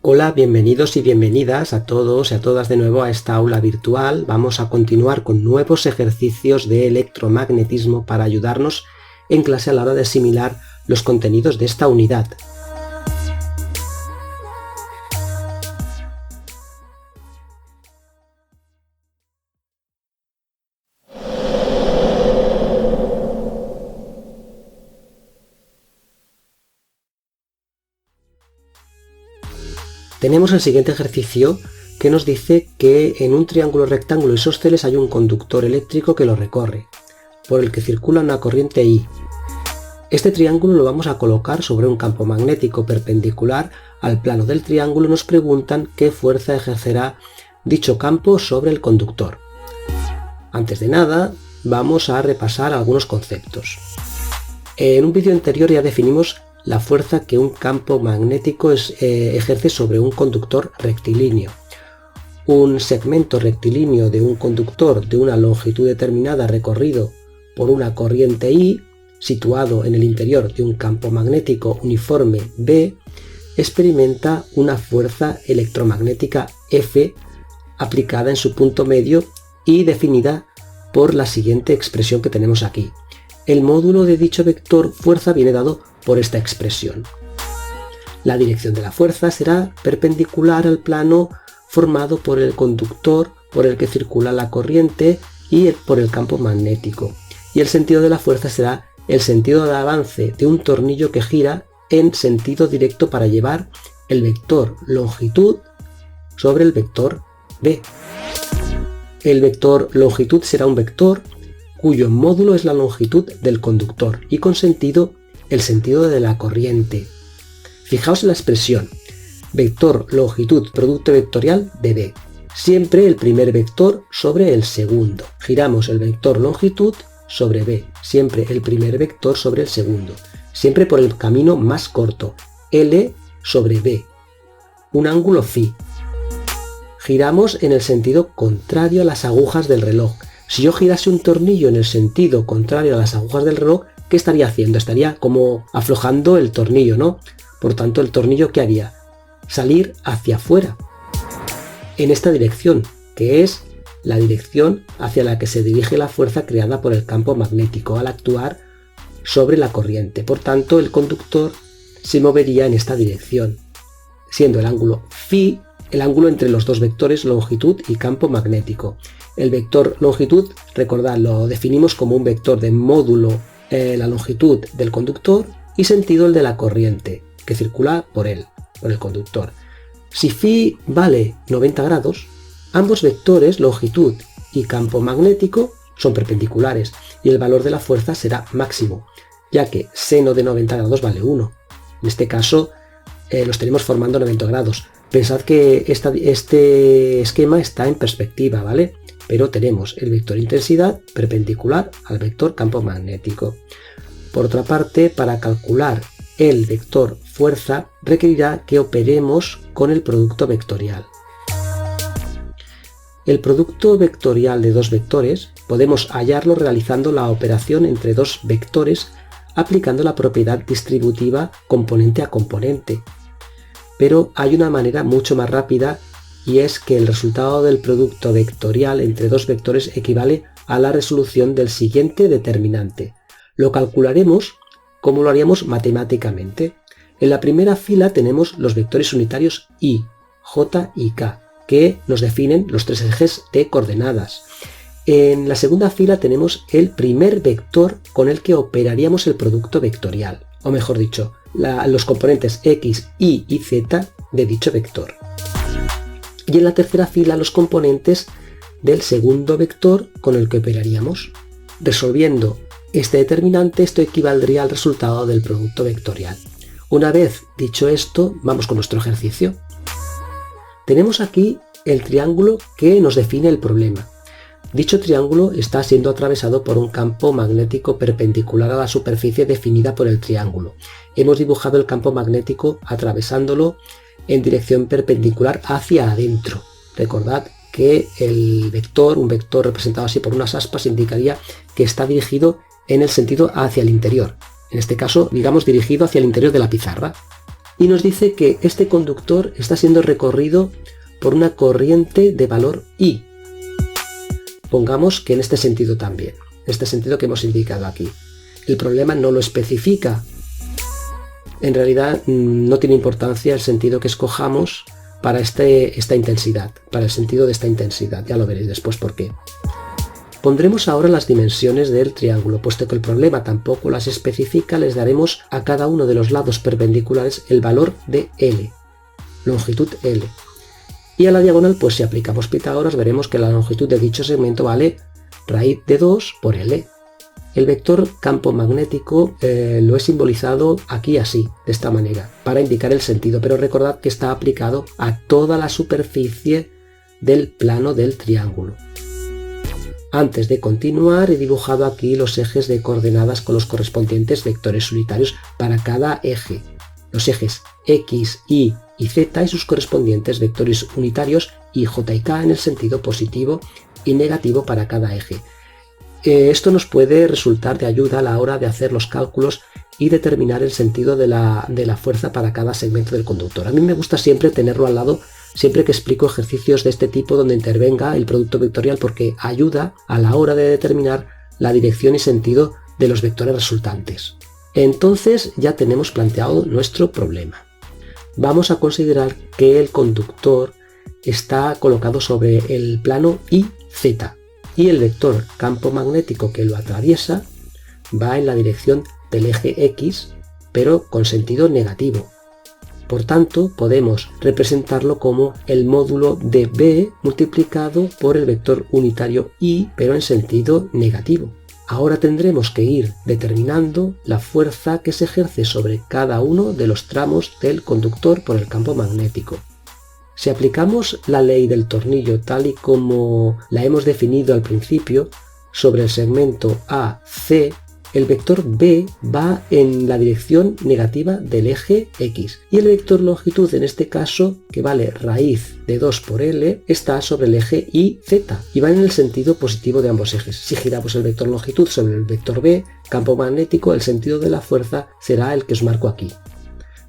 Hola, bienvenidos y bienvenidas a todos y a todas de nuevo a esta aula virtual. Vamos a continuar con nuevos ejercicios de electromagnetismo para ayudarnos en clase a la hora de asimilar los contenidos de esta unidad. Tenemos el siguiente ejercicio que nos dice que en un triángulo rectángulo isósceles hay un conductor eléctrico que lo recorre, por el que circula una corriente I. Este triángulo lo vamos a colocar sobre un campo magnético perpendicular al plano del triángulo y nos preguntan qué fuerza ejercerá dicho campo sobre el conductor. Antes de nada, vamos a repasar algunos conceptos. En un vídeo anterior ya definimos la fuerza que un campo magnético ejerce sobre un conductor rectilíneo. Un segmento rectilíneo de un conductor de una longitud determinada recorrido por una corriente I, situado en el interior de un campo magnético uniforme B, experimenta una fuerza electromagnética F aplicada en su punto medio y definida por la siguiente expresión que tenemos aquí. El módulo de dicho vector fuerza viene dado por esta expresión. La dirección de la fuerza será perpendicular al plano formado por el conductor por el que circula la corriente y por el campo magnético. Y el sentido de la fuerza será el sentido de avance de un tornillo que gira en sentido directo para llevar el vector longitud sobre el vector B. El vector longitud será un vector cuyo módulo es la longitud del conductor y con sentido el sentido de la corriente. Fijaos en la expresión vector longitud producto vectorial de B. Siempre el primer vector sobre el segundo. Giramos el vector longitud sobre B. Siempre el primer vector sobre el segundo. Siempre por el camino más corto. L sobre B. Un ángulo φ. Giramos en el sentido contrario a las agujas del reloj. Si yo girase un tornillo en el sentido contrario a las agujas del reloj, ¿qué estaría haciendo? Estaría como aflojando el tornillo, ¿no? Por tanto, el tornillo, ¿qué haría? Salir hacia afuera, en esta dirección, que es la dirección hacia la que se dirige la fuerza creada por el campo magnético al actuar sobre la corriente. Por tanto, el conductor se movería en esta dirección, siendo el ángulo φ el ángulo entre los dos vectores longitud y campo magnético. El vector longitud, recordad, lo definimos como un vector de módulo la longitud del conductor y sentido el de la corriente que circula por él, por el conductor. Si φ vale 90 grados, ambos vectores, longitud y campo magnético, son perpendiculares y el valor de la fuerza será máximo, ya que seno de 90 grados vale 1. En este caso los tenemos formando 90 grados. Pensad que este esquema está en perspectiva, ¿vale? Pero tenemos el vector intensidad perpendicular al vector campo magnético. Por otra parte, para calcular el vector fuerza requerirá que operemos con el producto vectorial. El producto vectorial de dos vectores podemos hallarlo realizando la operación entre dos vectores aplicando la propiedad distributiva componente a componente. Pero hay una manera mucho más rápida y es que el resultado del producto vectorial entre dos vectores equivale a la resolución del siguiente determinante. Lo calcularemos como lo haríamos matemáticamente. En la primera fila tenemos los vectores unitarios I, J y K, que nos definen los tres ejes de coordenadas. En la segunda fila tenemos el primer vector con el que operaríamos el producto vectorial, o mejor dicho, los componentes X, Y y Z de dicho vector. Y en la tercera fila los componentes del segundo vector con el que operaríamos. Resolviendo este determinante, esto equivaldría al resultado del producto vectorial. Una vez dicho esto, vamos con nuestro ejercicio. Tenemos aquí el triángulo que nos define el problema. Dicho triángulo está siendo atravesado por un campo magnético perpendicular a la superficie definida por el triángulo. Hemos dibujado el campo magnético atravesándolo en dirección perpendicular hacia adentro. Recordad que el vector, un vector representado así por unas aspas, indicaría que está dirigido en el sentido hacia el interior. En este caso, digamos, dirigido hacia el interior de la pizarra. y nos dice que este conductor está siendo recorrido por una corriente de valor I. Pongamos que en este sentido también, este sentido que hemos indicado aquí. El problema no lo especifica. En realidad no tiene importancia el sentido que escojamos para esta intensidad, para el sentido de esta intensidad. Ya lo veréis después por qué. Pondremos ahora las dimensiones del triángulo, puesto que el problema tampoco las especifica. Les daremos a cada uno de los lados perpendiculares el valor de L, longitud L. Y a la diagonal, pues si aplicamos Pitágoras, veremos que la longitud de dicho segmento vale raíz de 2 por L. El vector campo magnético lo he simbolizado aquí así, de esta manera, para indicar el sentido, pero recordad que está aplicado a toda la superficie del plano del triángulo. Antes de continuar, he dibujado aquí los ejes de coordenadas con los correspondientes vectores unitarios para cada eje. Los ejes X, Y y Z y sus correspondientes vectores unitarios y J y K en el sentido positivo y negativo para cada eje. Esto nos puede resultar de ayuda a la hora de hacer los cálculos y determinar el sentido de la fuerza para cada segmento del conductor. A mí me gusta siempre tenerlo al lado siempre que explico ejercicios de este tipo donde intervenga el producto vectorial, porque ayuda a la hora de determinar la dirección y sentido de los vectores resultantes. Entonces ya tenemos planteado nuestro problema. Vamos a considerar que el conductor está colocado sobre el plano IZ y el vector campo magnético que lo atraviesa va en la dirección del eje X, pero con sentido negativo. Por tanto, podemos representarlo como el módulo de B multiplicado por el vector unitario Y, pero en sentido negativo. Ahora tendremos que ir determinando la fuerza que se ejerce sobre cada uno de los tramos del conductor por el campo magnético. Si aplicamos la ley del tornillo tal y como la hemos definido al principio, sobre el segmento AC, el vector B va en la dirección negativa del eje X y el vector longitud, en este caso, que vale raíz de 2 por L, está sobre el eje YZ y va en el sentido positivo de ambos ejes. Si giramos el vector longitud sobre el vector B, campo magnético, el sentido de la fuerza será el que os marco aquí.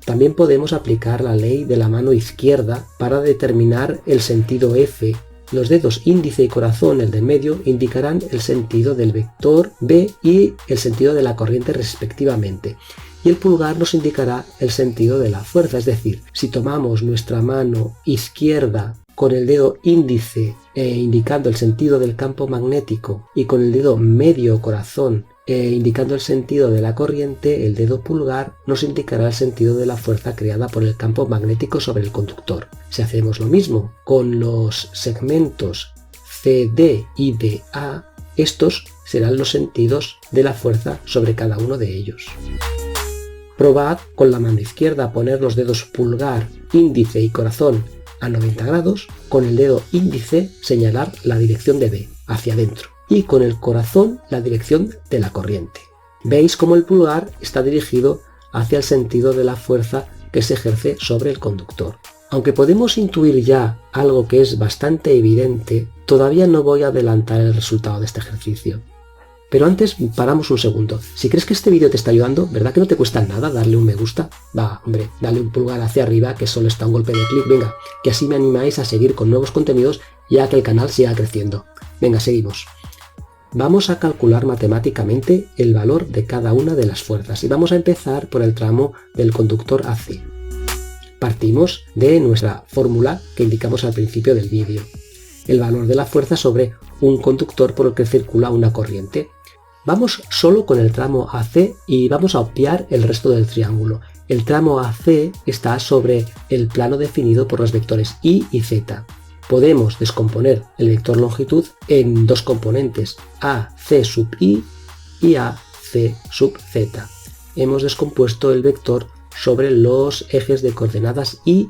También podemos aplicar la ley de la mano izquierda para determinar el sentido F. Los dedos índice y corazón, el de en medio, indicarán el sentido del vector B y el sentido de la corriente respectivamente. Y el pulgar nos indicará el sentido de la fuerza, es decir, si tomamos nuestra mano izquierda con el dedo índice indicando el sentido del campo magnético y con el dedo medio corazón indicando el sentido de la corriente, el dedo pulgar nos indicará el sentido de la fuerza creada por el campo magnético sobre el conductor. Si hacemos lo mismo con los segmentos CD y DA, estos serán los sentidos de la fuerza sobre cada uno de ellos. Probad con la mano izquierda a poner los dedos pulgar, índice y corazón a 90 grados, con el dedo índice señalar la dirección de B, hacia adentro, y con el corazón la dirección de la corriente. Veis cómo el pulgar está dirigido hacia el sentido de la fuerza que se ejerce sobre el conductor. Aunque podemos intuir ya algo que es bastante evidente, todavía no voy a adelantar el resultado de este ejercicio. Pero antes paramos un segundo. Si crees que este vídeo te está ayudando, ¿verdad que no te cuesta nada darle un me gusta? Va, hombre, dale un pulgar hacia arriba, que solo está un golpe de clic, venga, que así me animáis a seguir con nuevos contenidos y a que el canal siga creciendo. Venga, seguimos. Vamos a calcular matemáticamente el valor de cada una de las fuerzas y vamos a empezar por el tramo del conductor AC. Partimos de nuestra fórmula que indicamos al principio del vídeo. El valor de la fuerza sobre un conductor por el que circula una corriente. Vamos solo con el tramo AC y vamos a obviar el resto del triángulo. El tramo AC está sobre el plano definido por los vectores Y y Z. Podemos descomponer el vector longitud en dos componentes, AC sub I y AC sub Z. Hemos descompuesto el vector sobre los ejes de coordenadas Y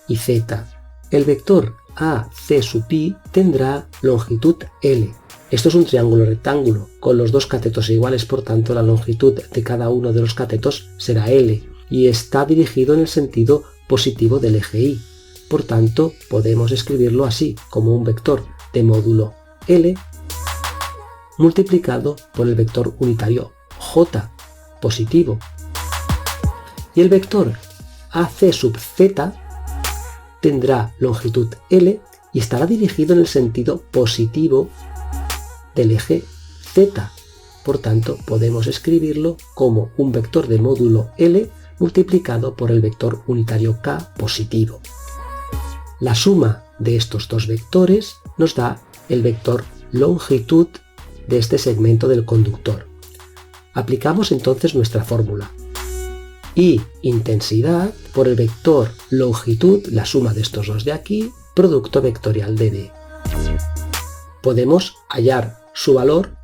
y Z. El vector AC sub I tendrá longitud L. Esto es un triángulo rectángulo con los dos catetos iguales, por tanto la longitud de cada uno de los catetos será L y está dirigido en el sentido positivo del eje Y. Por tanto, podemos escribirlo así, como un vector de módulo L multiplicado por el vector unitario J, positivo. Y el vector AC sub z tendrá longitud L y estará dirigido en el sentido positivo del eje Z. Por tanto, podemos escribirlo como un vector de módulo L multiplicado por el vector unitario K positivo. La suma de estos dos vectores nos da el vector longitud de este segmento del conductor. Aplicamos entonces nuestra fórmula. Y intensidad por el vector longitud, la suma de estos dos de aquí, producto vectorial de B. Podemos hallar su valor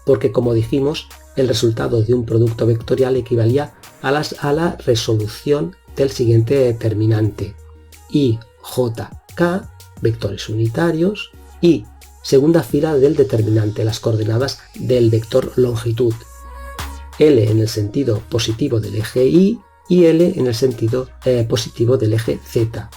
porque, como dijimos, el resultado de un producto vectorial equivalía a la resolución del siguiente determinante. I, J, K, vectores unitarios, y segunda fila del determinante, las coordenadas del vector longitud. L en el sentido positivo del eje Y y L en el sentido positivo del eje Z.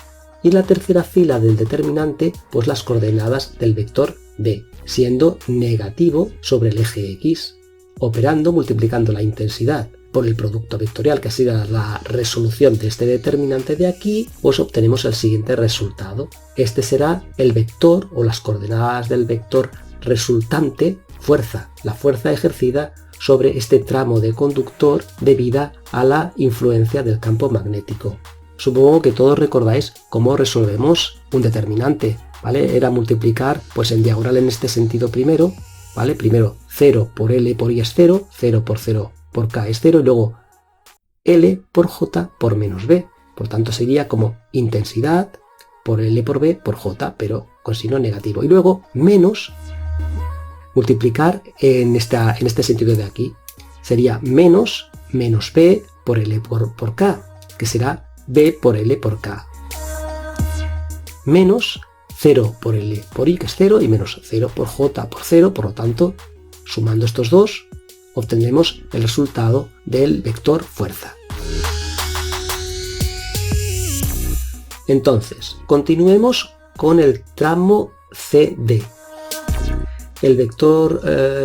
Y en la tercera fila del determinante, pues las coordenadas del vector B, siendo negativo sobre el eje X, operando multiplicando la intensidad por el producto vectorial, que ha sido la resolución de este determinante de aquí, pues obtenemos el siguiente resultado. Este será el vector o las coordenadas del vector resultante, fuerza, la fuerza ejercida sobre este tramo de conductor debida a la influencia del campo magnético. Supongo que todos recordáis cómo resolvemos un determinante, ¿vale? Era multiplicar pues en diagonal en este sentido primero, ¿vale? Primero 0 por L por I es 0, 0 por K es 0 y luego L por J por menos B. Por tanto sería como intensidad por L por B por J, pero con signo negativo. Y luego menos multiplicar en este sentido de aquí. Sería menos B por L por K, que será B por L por K. Menos 0 por L por I, que es 0, y menos 0 por J por 0. Por lo tanto, sumando estos dos, obtendremos el resultado del vector fuerza. Entonces, continuemos con el tramo CD. El vector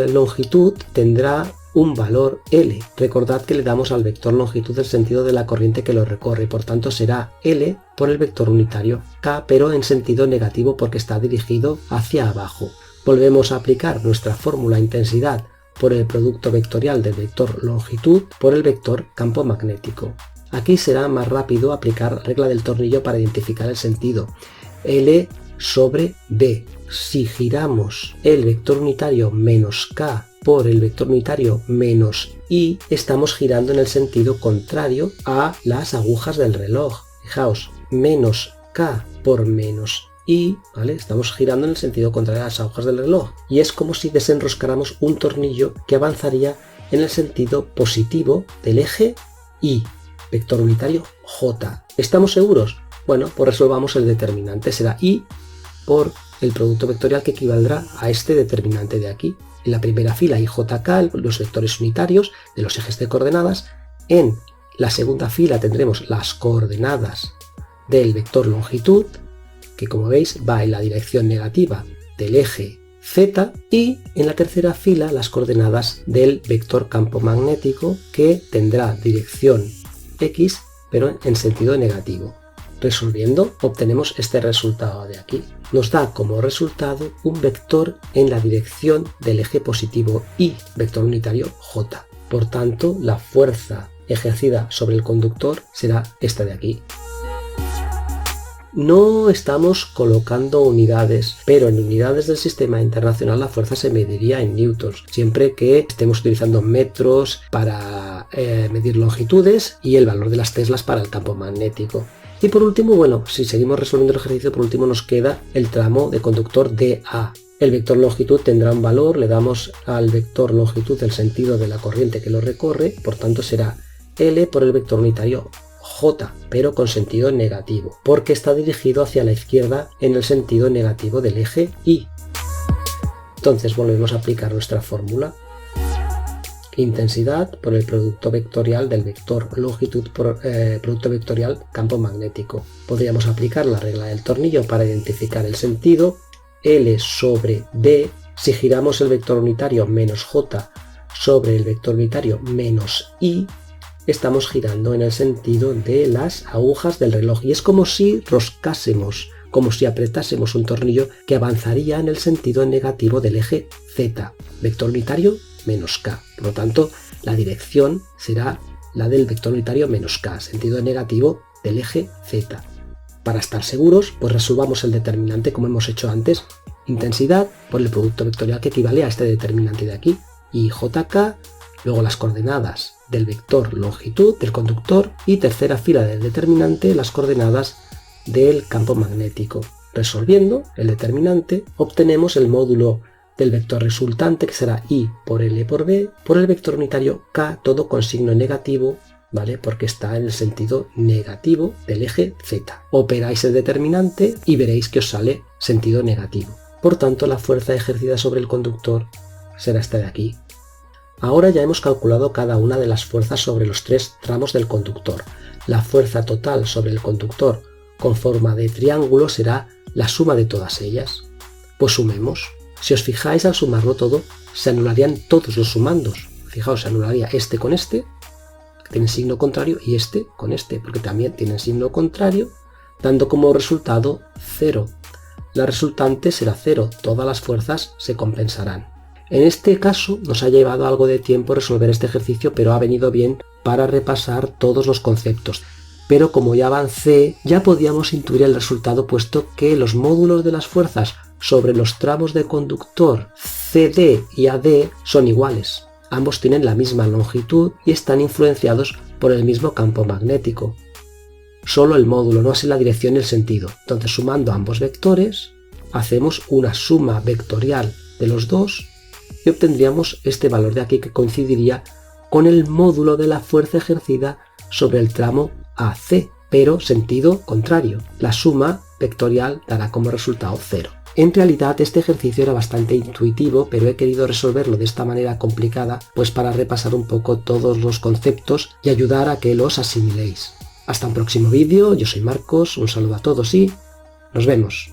longitud tendrá un valor L. Recordad que le damos al vector longitud el sentido de la corriente que lo recorre, por tanto será L por el vector unitario K, pero en sentido negativo porque está dirigido hacia abajo. Volvemos a aplicar nuestra fórmula intensidad por el producto vectorial del vector longitud por el vector campo magnético. Aquí será más rápido aplicar la regla del tornillo para identificar el sentido. L sobre B. Si giramos el vector unitario menos K por el vector unitario menos I, estamos girando en el sentido contrario a las agujas del reloj. Fijaos, menos K por menos I, ¿vale? Estamos girando en el sentido contrario a las agujas del reloj. Y es como si desenroscáramos un tornillo que avanzaría en el sentido positivo del eje Y, vector unitario J. ¿Estamos seguros? Bueno, pues resolvamos el determinante. Será I por el producto vectorial que equivaldrá a este determinante de aquí. En la primera fila IJK, los vectores unitarios de los ejes de coordenadas. En la segunda fila tendremos las coordenadas del vector longitud, que como veis va en la dirección negativa del eje Z, y en la tercera fila las coordenadas del vector campo magnético, que tendrá dirección X pero en sentido negativo. Resolviendo obtenemos este resultado de aquí. Nos da como resultado un vector en la dirección del eje positivo Y, vector unitario J. Por tanto, la fuerza ejercida sobre el conductor será esta de aquí. No estamos colocando unidades, pero en unidades del sistema internacional la fuerza se mediría en newtons, siempre que estemos utilizando metros para medir longitudes y el valor de las teslas para el campo magnético. Y por último, bueno, si seguimos resolviendo el ejercicio, por último nos queda el tramo de conductor DA. El vector longitud tendrá un valor, le damos al vector longitud el sentido de la corriente que lo recorre, por tanto será L por el vector unitario J, pero con sentido negativo, porque está dirigido hacia la izquierda en el sentido negativo del eje Y. Entonces volvemos a aplicar nuestra fórmula. Intensidad por el producto vectorial del vector longitud por producto vectorial campo magnético. Podríamos aplicar la regla del tornillo para identificar el sentido. L sobre B, si giramos el vector unitario menos J sobre el vector unitario menos I, estamos girando en el sentido de las agujas del reloj y es como si roscásemos, como si apretásemos un tornillo que avanzaría en el sentido negativo del eje Z, vector unitario menos k. Por lo tanto, la dirección será la del vector unitario menos k, sentido negativo del eje Z. Para estar seguros, pues resolvamos el determinante como hemos hecho antes, intensidad por el producto vectorial que equivale a este determinante de aquí, y jk, luego las coordenadas del vector longitud del conductor y tercera fila del determinante las coordenadas del campo magnético. Resolviendo el determinante obtenemos el módulo del vector resultante que será I por L por B por el vector unitario K, todo con signo negativo, ¿vale? Porque está en el sentido negativo del eje Z. Operáis el determinante y veréis que os sale sentido negativo. Por tanto, la fuerza ejercida sobre el conductor será esta de aquí. Ahora ya hemos calculado cada una de las fuerzas sobre los tres tramos del conductor. La fuerza total sobre el conductor con forma de triángulo será la suma de todas ellas. Pues sumemos. Si os fijáis, al sumarlo todo, se anularían todos los sumandos. Fijaos, se anularía este con este, que tiene signo contrario, y este con este, porque también tienen signo contrario, dando como resultado 0. La resultante será 0, todas las fuerzas se compensarán. En este caso nos ha llevado algo de tiempo resolver este ejercicio, pero ha venido bien para repasar todos los conceptos. Pero como ya avancé, ya podíamos intuir el resultado, puesto que los módulos de las fuerzas sobre los tramos de conductor CD y AD son iguales. Ambos tienen la misma longitud y están influenciados por el mismo campo magnético. Solo el módulo, no así la dirección y el sentido. Entonces, sumando ambos vectores, hacemos una suma vectorial de los dos y obtendríamos este valor de aquí que coincidiría con el módulo de la fuerza ejercida sobre el tramo AC, pero sentido contrario. La suma vectorial dará como resultado 0. En realidad este ejercicio era bastante intuitivo, pero he querido resolverlo de esta manera complicada, pues para repasar un poco todos los conceptos y ayudar a que los asimiléis. Hasta un próximo vídeo, yo soy Marcos, un saludo a todos y nos vemos.